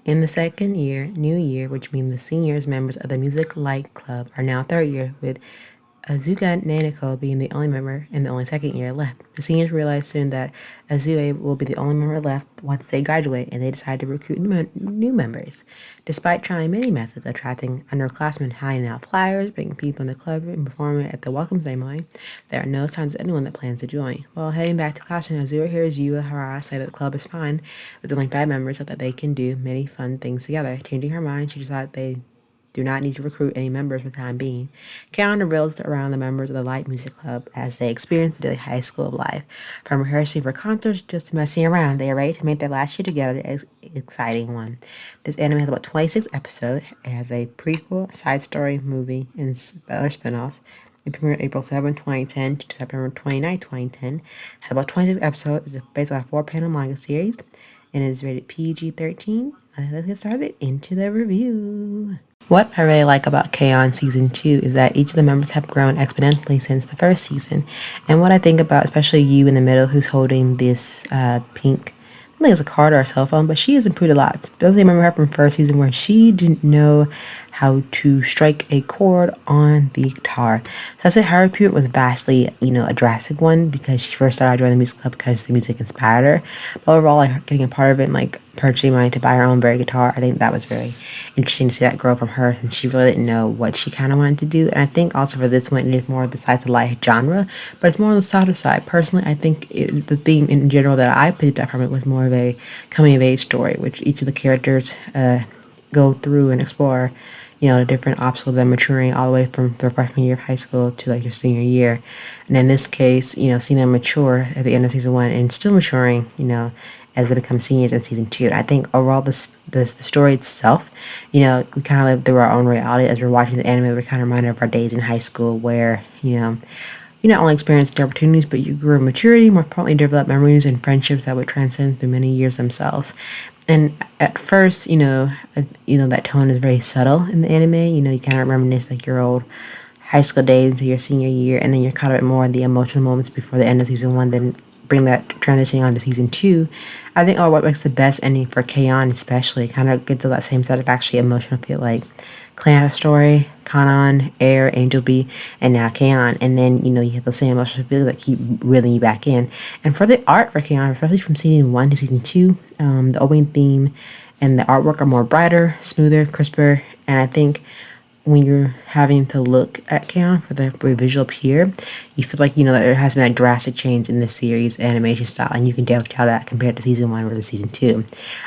In the second year, new year, which means the seniors members of the Music Light Club are now third year, with Azuka Nanako being the only member and the only second year left. The seniors realize soon that Azue will be the only member left once they graduate, and they decide to recruit new members. Despite trying many methods, attracting underclassmen, handing out flyers, bringing people in the club, and performing at the welcome ceremony, there are no signs of anyone that plans to join. While heading back to classroom, Azure hears Yu and Hara say that the club is fine with only 5 members so that they can do many fun things together. Changing her mind, she decides they do not need to recruit any members for the time being. Kaon reveals around the members of the Light Music Club as they experience the daily high school of life. From rehearsing for concerts just to messing around, they are ready to make their last year together an exciting one. This anime has about 26 episodes. It has a prequel, side story, movie, and other spin-offs. It premiered April 7, 2010 to September 29, 2010. It has about 26 episodes. It's based on a 4-panel manga series and is rated PG-13. Let's get started into the review. What I really like about K-On! Season 2 is that each of the members have grown exponentially since the first season. And what I think about, especially you in the middle who's holding this pink, I think it's a card or a cell phone, but she has improved a lot. Especially remember her from first season where she didn't know how to strike a chord on the guitar. So I said her improvement was vastly, a drastic one because she first started joining the music club because the music inspired her. But overall, like getting a part of it and like purchasing money to buy her own very guitar, I think that was very interesting to see that grow from her since she really didn't know what she kind of wanted to do. And I think also for this one, it is more of the slice of life genre, but it's more on the softer side. Personally, I think the theme in general that I picked up from it was more of a coming of age story, which each of the characters go through and explore, the different obstacles they're maturing all the way from their freshman year of high school to like their senior year. And in this case, seeing them mature at the end of season 1 and still maturing, as they become seniors in season 2. And I think overall, the story itself, we kind of live through our own reality as we're watching the anime. We're kind of reminded of our days in high school where, you not only experienced the opportunities, but you grew in maturity, more importantly, developed memories and friendships that would transcend through many years themselves. And at first, that tone is very subtle in the anime. You kind of reminisce like your old high school days to your senior year, and then you're caught up more in the emotional moments before the end of season 1. Then bring that transition on to season 2. I think what makes the best ending for K-On! Especially kind of gets to that same set of actually emotional feel like Clan Story, Kanon, Air, Angel B, and now K-On! And then, you have the same emotional feelings that keep reeling you back in. And for the art for K-On!, especially from season 1 to season 2, the opening theme and the artwork are more brighter, smoother, crisper, and I think when you're having to look at K-On! For the visual appear, you feel like, that there has been a drastic change in the series animation style, and you can definitely tell that compared to season 1 versus season 2.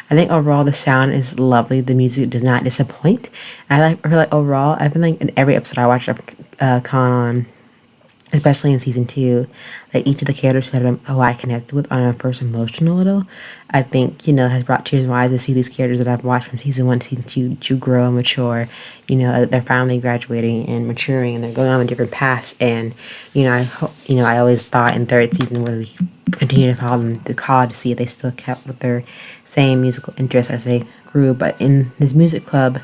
I think overall the sound is lovely. The music does not disappoint. I feel like overall, I've been like in every episode I watched of K-On!, especially in season 2, that each of the characters who I connected with on a first emotional little, I think, has brought tears in my eyes to see these characters that I've watched from season 1 to season 2 to grow and mature. They're finally graduating and maturing, and they're going on different paths. And, I always thought in third season whether we continue to follow them through college to see if they still kept with their same musical interests as they grew. But in this music club,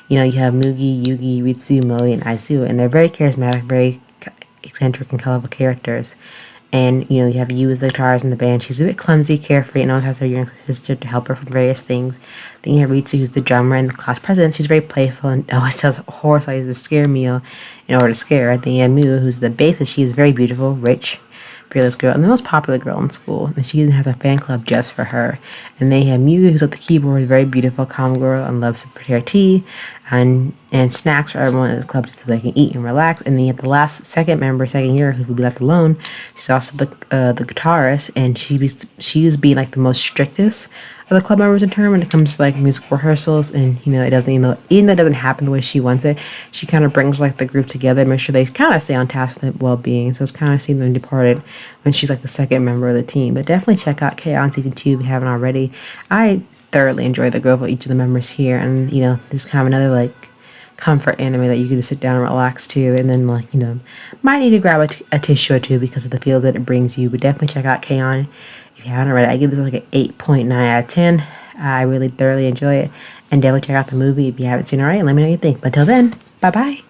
you have Mugi, Yugi, Ritsu, Modi, and Aizu, and they're very charismatic, very eccentric and colorful characters. And you have Yu as the guitarist in the band. She's a bit clumsy, carefree, and always has her younger sister to help her from various things. Then you have Ritsu, who's the drummer and the class president. She's very playful and always tells horror stories to scare Mio in order to scare her. Then you have Mu, who's the bassist. She is very beautiful, rich, fearless girl, and the most popular girl in school. And she even has a fan club just for her. And they have Mugi, who's at the keyboard, very beautiful, calm girl, and loves to prepare tea and snacks for everyone at the club so they can eat and relax. And then you have the last second year, who will be left alone. She's also the guitarist, and she was being like the most strictest of the club members in turn when it comes to like music rehearsals. And it doesn't, even though it doesn't happen the way she wants it, she kind of brings like the group together, make sure they kind of stay on task with their well-being. So it's kind of seeing them departed when she's like the second member of the team. But definitely check out K-On! Season 2 if you haven't already. I thoroughly enjoy the growth of each of the members here, and this is kind of another like comfort anime that you can just sit down and relax to, and then like might need to grab a tissue or two because of the feels that it brings you. But definitely check out K-On! If you haven't already. I give this like an 8.9 out of 10. I really thoroughly enjoy it, and definitely check out the movie if you haven't seen it already. Let me know what you think. But until then, bye bye.